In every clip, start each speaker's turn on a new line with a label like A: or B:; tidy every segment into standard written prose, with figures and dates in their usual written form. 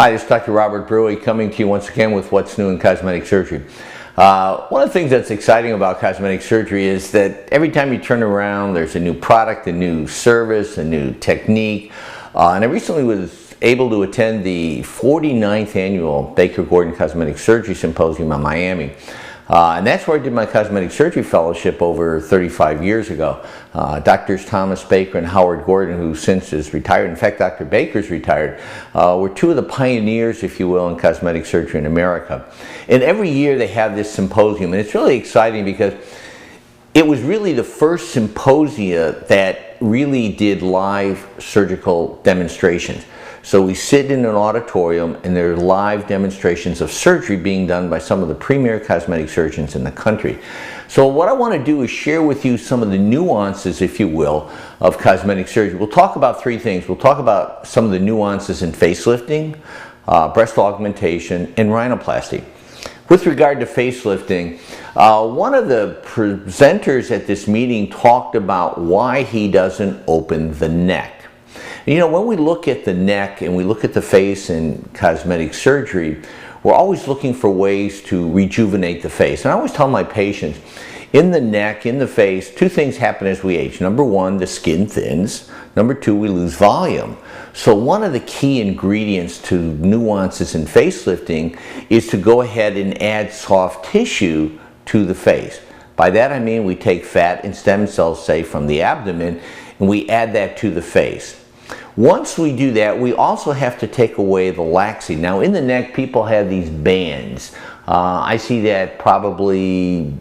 A: Hi, this is Dr. Robert Brueck coming to you once again with what's new in cosmetic surgery. One of the things that's exciting about cosmetic surgery is that every time you turn around, there's a new product, a new service, a new technique. And I recently was able to attend the 49th annual Baker Gordon Cosmetic Surgery Symposium in Miami. And that's where I did my cosmetic surgery fellowship over 35 years ago. Doctors Thomas Baker and Howard Gordon, who since is retired, in fact Dr. Baker's retired, were two of the pioneers, if you will, in cosmetic surgery in America. And every year they have this symposium, and it's really exciting because it was really the first symposia that really did live surgical demonstrations. So we sit in an auditorium and there are live demonstrations of surgery being done by some of the premier cosmetic surgeons in the country. So what I want to do is share with you some of the nuances, if you will, of cosmetic surgery. We'll talk about three things. We'll talk about some of the nuances in facelifting, breast augmentation, and rhinoplasty. With regard to facelifting, one of the presenters at this meeting talked about why he doesn't open the neck. You know, when we look at the neck and we look at the face in cosmetic surgery, we're always looking for ways to rejuvenate the face. And I always tell my patients, in the neck, in the face, two things happen as we age. Number one, the skin thins. Number two, we lose volume. So one of the key ingredients to nuances in facelifting is to go ahead and add soft tissue to the face. By that I mean we take fat and stem cells, say, from the abdomen, and we add that to the face. Once we do that, we also have to take away the laxity. Now, in the neck, people have these bands. I see that probably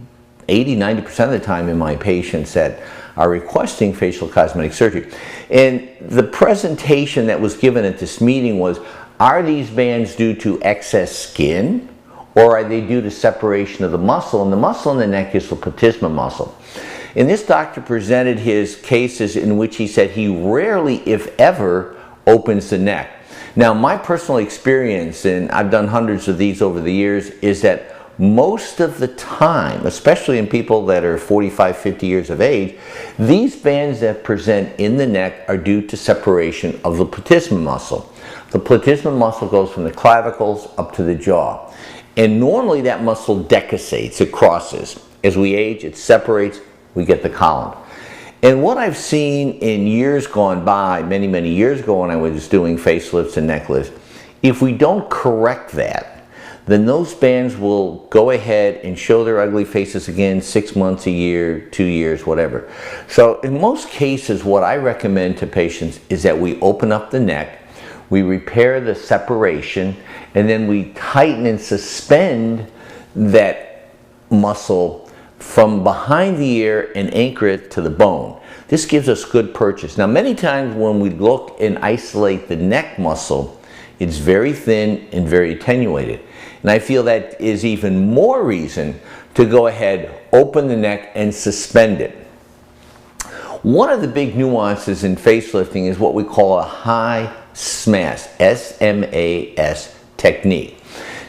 A: 80–90% of the time in my patients that are requesting facial cosmetic surgery. And the presentation that was given at this meeting was, are these bands due to excess skin, or are they due to separation of the muscle? And the muscle in the neck is the platysma muscle. And this doctor presented his cases in which he said he rarely, if ever, opens the neck. Now, my personal experience, and I've done hundreds of these over the years, is that most of the time, especially in people that are 45, 50 years of age, these bands that present in the neck are due to separation of the platysma muscle. The platysma muscle goes from the clavicles up to the jaw. And normally that muscle decussates, it crosses. As we age, it separates, we get the column. And what I've seen in years gone by, many, many years ago when I was doing facelifts and neck lifts, if we don't correct that, then those bands will go ahead and show their ugly faces again 6 months, a year, 2 years, whatever. So in most cases, what I recommend to patients is that we open up the neck, we repair the separation, and then we tighten and suspend that muscle from behind the ear and anchor it to the bone. This gives us good purchase. Now, many times when we look and isolate the neck muscle, it's very thin and very attenuated. And I feel that is even more reason to go ahead, open the neck and suspend it. One of the big nuances in facelifting is what we call a high SMAS, S-M-A-S technique.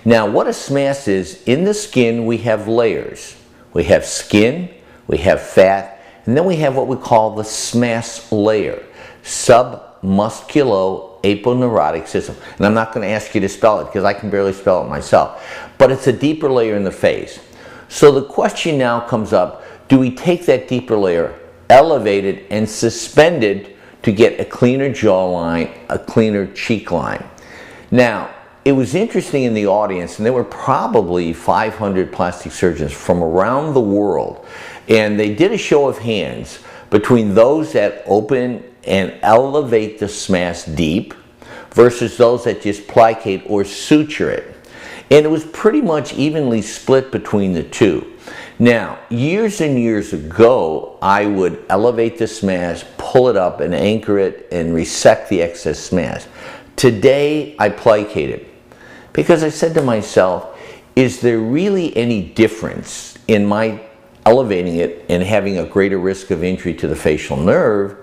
A: Now, what a SMAS is, in the skin we have layers. We have skin, we have fat, and then we have what we call the SMAS layer, submusculoaponeurotic system. And I'm not going to ask you to spell it because I can barely spell it myself. But it's a deeper layer in the face. So the question now comes up, do we take that deeper layer, elevate it, and suspend it to get a cleaner jawline, a cleaner cheek line? Now, it was interesting in the audience, and there were probably 500 plastic surgeons from around the world, and they did a show of hands between those that open and elevate the SMAS deep versus those that just plicate or suture it. And it was pretty much evenly split between the two. Now, years and years ago, I would elevate the SMAS, pull it up and anchor it and resect the excess SMAS. Today, I plicate it. Because I said to myself, is there really any difference in my elevating it and having a greater risk of injury to the facial nerve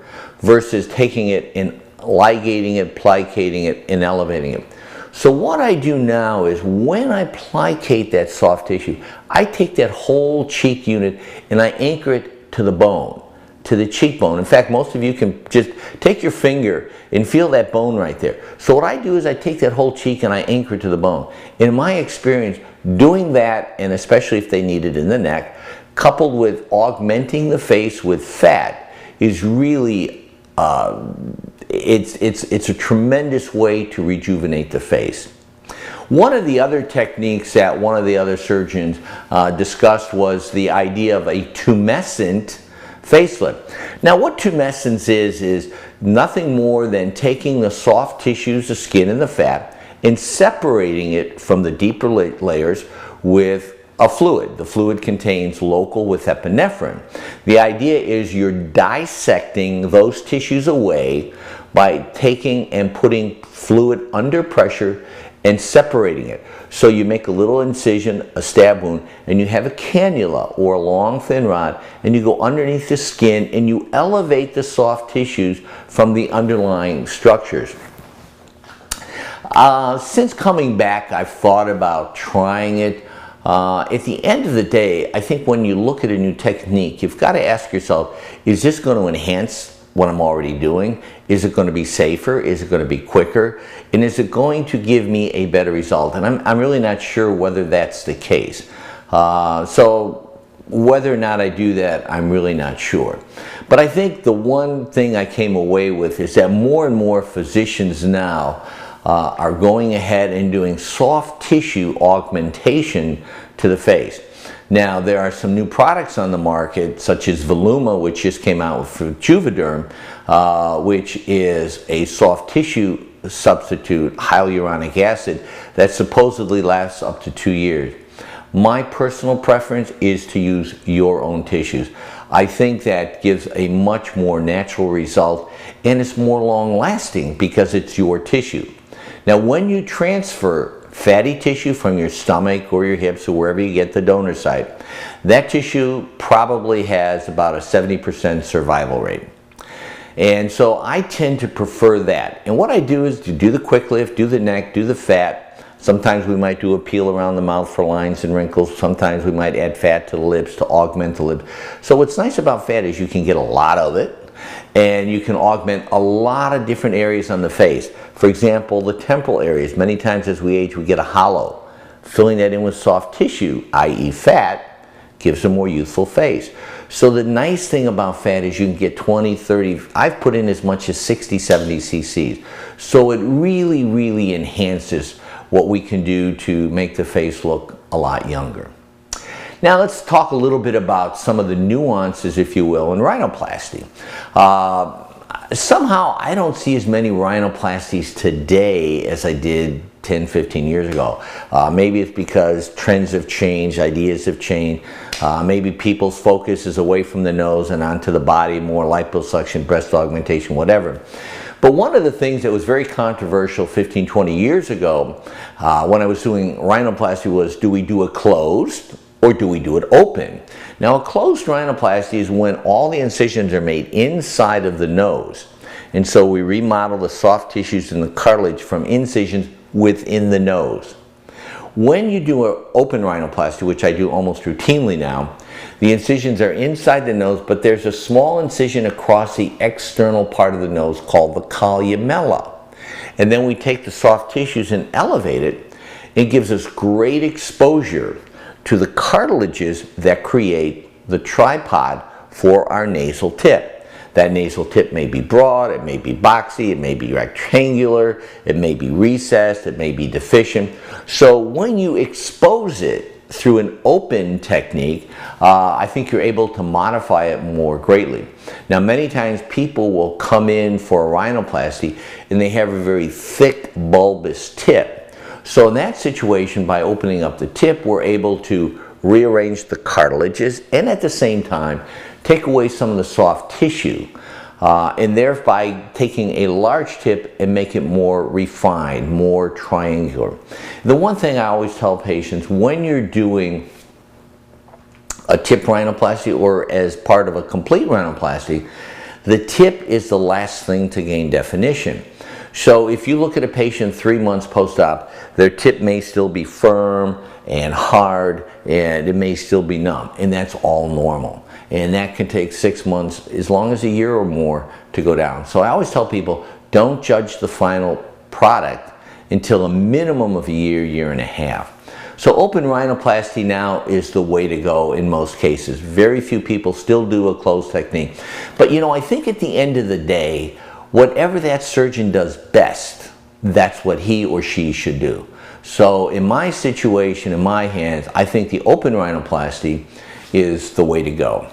A: versus taking it and ligating it, plicating it, and elevating it? So what I do now is when I plicate that soft tissue, I take that whole cheek unit and I anchor it to the bone, to the cheekbone. In fact, most of you can just take your finger and feel that bone right there. So what I do is I take that whole cheek and I anchor it to the bone. In my experience, doing that, and especially if they need it in the neck, coupled with augmenting the face with fat, is really, it's a tremendous way to rejuvenate the face. One of the other techniques that one of the other surgeons discussed was the idea of a tumescent facelift. Now what tumescence is nothing more than taking the soft tissues, the skin and the fat, and separating it from the deeper layers with a fluid. The fluid contains local with epinephrine. The idea is you're dissecting those tissues away by taking and putting fluid under pressure and separating it. So you make a little incision, a stab wound, and you have a cannula or a long thin rod, and you go underneath the skin and you elevate the soft tissues from the underlying structures. Since coming back, I've thought about trying it. At the end of the day, I think when you look at a new technique, you've got to ask yourself, is this going to enhance what I'm already doing? Is it going to be safer? Is it going to be quicker? And is it going to give me a better result? And I'm really not sure whether that's the case. So whether or not I do that, I'm really not sure. But I think the one thing I came away with is that more and more physicians now are going ahead and doing soft tissue augmentation to the face. Now there are some new products on the market such as Voluma, which just came out with Juvederm, which is a soft tissue substitute, hyaluronic acid, that supposedly lasts up to 2 years. My personal preference is to use your own tissues. I think that gives a much more natural result, and it's more long lasting because it's your tissue. Now when you transfer fatty tissue from your stomach or your hips or wherever you get the donor site, that tissue probably has about a 70% survival rate. And so I tend to prefer that. And what I do is to do the quick lift, do the neck, do the fat. Sometimes we might do a peel around the mouth for lines and wrinkles. Sometimes we might add fat to the lips to augment the lips. So what's nice about fat is you can get a lot of it, and you can augment a lot of different areas on the face. For example, the temporal areas. Many times as we age, we get a hollow. Filling that in with soft tissue, i.e. fat, gives a more youthful face. So the nice thing about fat is you can get 20, 30, I've put in as much as 60, 70 cc's. So it really, really enhances what we can do to make the face look a lot younger. Now let's talk a little bit about some of the nuances, if you will, in rhinoplasty. Somehow I don't see as many rhinoplasties today as I did 10, 15 years ago. Maybe it's because trends have changed, ideas have changed. Maybe people's focus is away from the nose and onto the body, more liposuction, breast augmentation, whatever. But one of the things that was very controversial 15, 20 years ago when I was doing rhinoplasty was, do we do a closed or do we do it open? Now a closed rhinoplasty is when all the incisions are made inside of the nose. And so we remodel the soft tissues and the cartilage from incisions within the nose. When you do an open rhinoplasty, which I do almost routinely now, the incisions are inside the nose, but there's a small incision across the external part of the nose called the columella. And then we take the soft tissues and elevate it. It gives us great exposure to the cartilages that create the tripod for our nasal tip. That nasal tip may be broad, it may be boxy, it may be rectangular, it may be recessed, it may be deficient. So when you expose it through an open technique, I think you're able to modify it more greatly. Now many times people will come in for a rhinoplasty and they have a very thick bulbous tip. So in that situation, by opening up the tip, we're able to rearrange the cartilages and at the same time take away some of the soft tissue, and thereby taking a large tip and make it more refined, more triangular. The one thing I always tell patients, when you're doing a tip rhinoplasty or as part of a complete rhinoplasty, the tip is the last thing to gain definition. So if you look at a patient 3 months post-op, their tip may still be firm and hard, and it may still be numb, and that's all normal. And that can take 6 months, as long as a year or more, to go down. So I always tell people, don't judge the final product until a minimum of a year, year and a half. So open rhinoplasty now is the way to go in most cases. Very few people still do a closed technique. But you know, I think at the end of the day, whatever that surgeon does best, that's what he or she should do. So in my situation, in my hands, I think the open rhinoplasty is the way to go.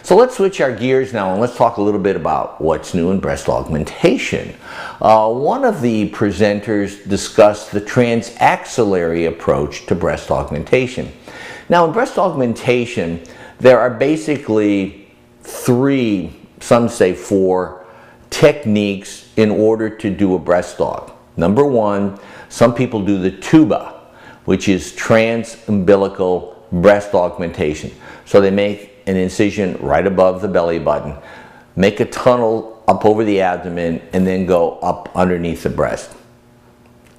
A: So let's switch our gears now and let's talk a little bit about what's new in breast augmentation. One of the presenters discussed the transaxillary approach to breast augmentation. Now in breast augmentation, there are basically 3, some say 4, techniques in order to do a breast aug. Number 1, some people do the tuba, which is transumbilical breast augmentation. So they make an incision right above the belly button, make a tunnel up over the abdomen, and then go up underneath the breast.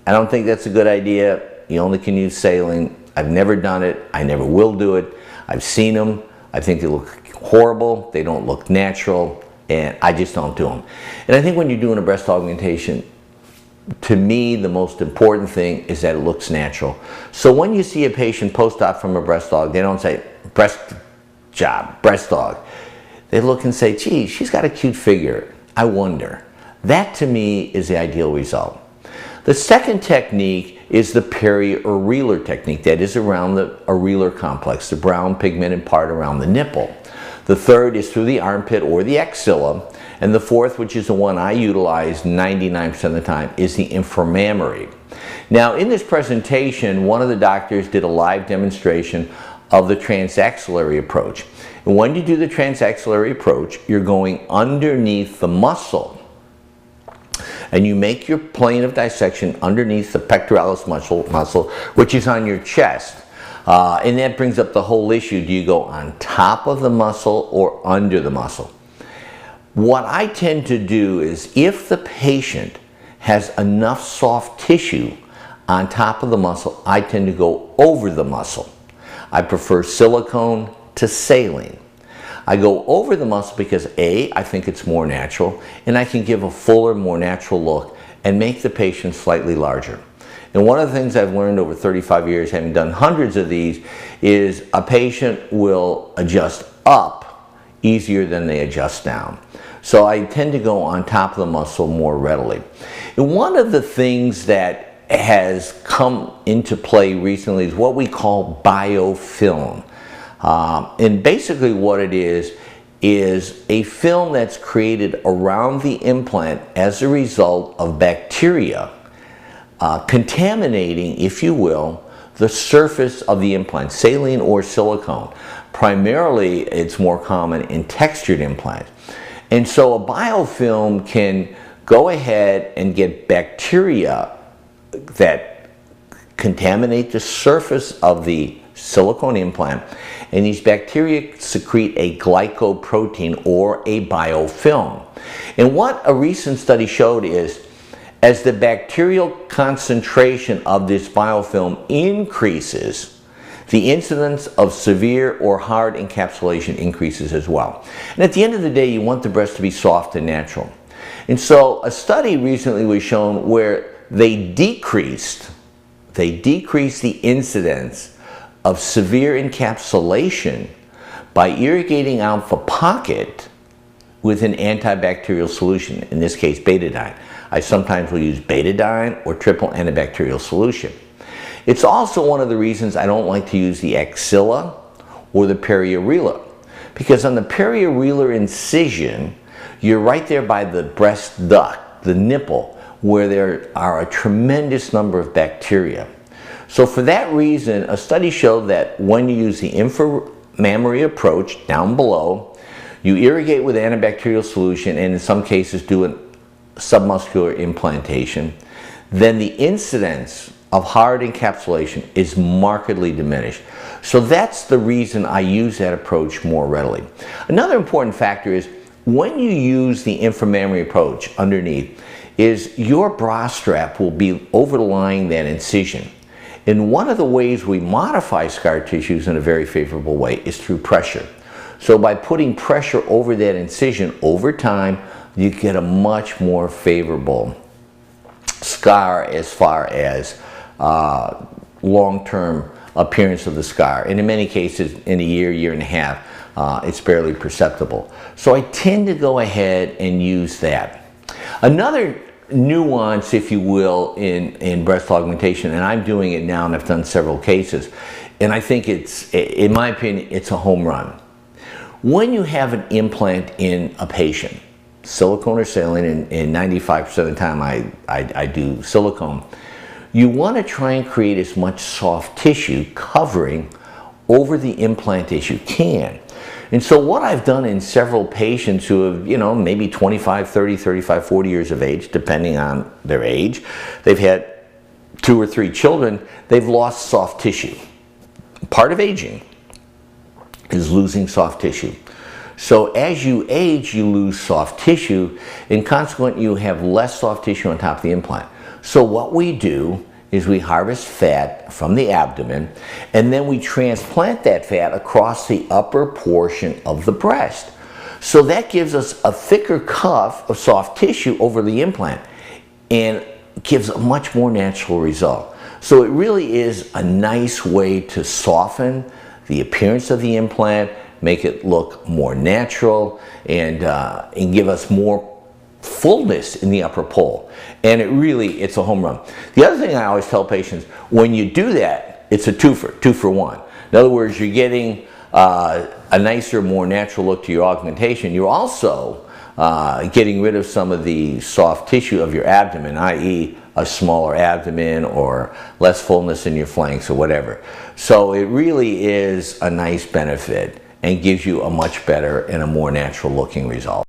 A: I don't think that's a good idea. You only can use saline. I've never done it. I never will do it. I've seen them. I think they look horrible. They don't look natural, and I just don't do them. And I think when you're doing a breast augmentation, to me, the most important thing is that it looks natural. So when you see a patient post-op from a breast aug, they don't say, breast job, breast aug. They look and say, gee, she's got a cute figure. I wonder. That to me is the ideal result. The second technique is the periareolar technique, that is around the areolar complex, the brown pigmented part around the nipple. The third is through the armpit or the axilla. And the fourth, which is the one I utilize 99% of the time, is the inframammary. Now in this presentation, one of the doctors did a live demonstration of the transaxillary approach. And when you do the transaxillary approach, you're going underneath the muscle. And you make your plane of dissection underneath the pectoralis muscle, which is on your chest. And that brings up the whole issue. Do you go on top of the muscle or under the muscle? What I tend to do is, if the patient has enough soft tissue on top of the muscle, I tend to go over the muscle. I prefer silicone to saline. I go over the muscle because A, I think it's more natural, and I can give a fuller, more natural look and make the patient slightly larger. And one of the things I've learned over 35 years, having done hundreds of these, is a patient will adjust up easier than they adjust down. So I tend to go on top of the muscle more readily. And one of the things that has come into play recently is what we call biofilm. And basically what it is a film that's created around the implant as a result of bacteria contaminating, if you will, the surface of the implant, saline or silicone. Primarily, it's more common in textured implants. And so a biofilm can go ahead and get bacteria that contaminate the surface of the silicone implant, and these bacteria secrete a glycoprotein or a biofilm. And what a recent study showed is, as the bacterial concentration of this biofilm increases, the incidence of severe or hard encapsulation increases as well. And at the end of the day, you want the breast to be soft and natural. And so a study recently was shown where they decreased the incidence of severe encapsulation by irrigating out the pocket with an antibacterial solution, in this case betadine. I sometimes will use betadine or triple antibacterial solution. It's also one of the reasons I don't like to use the axilla or the periareolar, because on the periareolar incision, you're right there by the breast duct, the nipple, where there are a tremendous number of bacteria. So for that reason, a study showed that when you use the inframammary approach down below, you irrigate with antibacterial solution and in some cases do a submuscular implantation, then the incidence of hard encapsulation is markedly diminished. So that's the reason I use that approach more readily. Another important factor is when you use the inframammary approach underneath, is your bra strap will be overlying that incision. And one of the ways we modify scar tissues in a very favorable way is through pressure. So by putting pressure over that incision over time, you get a much more favorable scar as far as long-term appearance of the scar. And in many cases, in a year, year and a half, it's barely perceptible. So I tend to go ahead and use that. Another nuance, if you will, in breast augmentation, and I'm doing it now and I've done several cases, and I think it's, in my opinion, it's a home run. When you have an implant in a patient, silicone or saline, and 95% of the time I do silicone, you want to try and create as much soft tissue covering over the implant as you can. And so what I've done in several patients who have, you know, maybe 25, 30, 35, 40 years of age, depending on their age, they've had 2 or 3 children, they've lost soft tissue. Part of aging is losing soft tissue. So as you age, you lose soft tissue, and consequently you have less soft tissue on top of the implant. So what we do is we harvest fat from the abdomen, and then we transplant that fat across the upper portion of the breast. So that gives us a thicker cuff of soft tissue over the implant and gives a much more natural result. So it really is a nice way to soften the appearance of the implant, make it look more natural, and give us more fullness in the upper pole. And it's a home run. The other thing I always tell patients, when you do that, it's a two for one. In other words, you're getting a nicer, more natural look to your augmentation. You're also getting rid of some of the soft tissue of your abdomen, i.e. a smaller abdomen or less fullness in your flanks or whatever. So it really is a nice benefit and gives you a much better and a more natural looking result.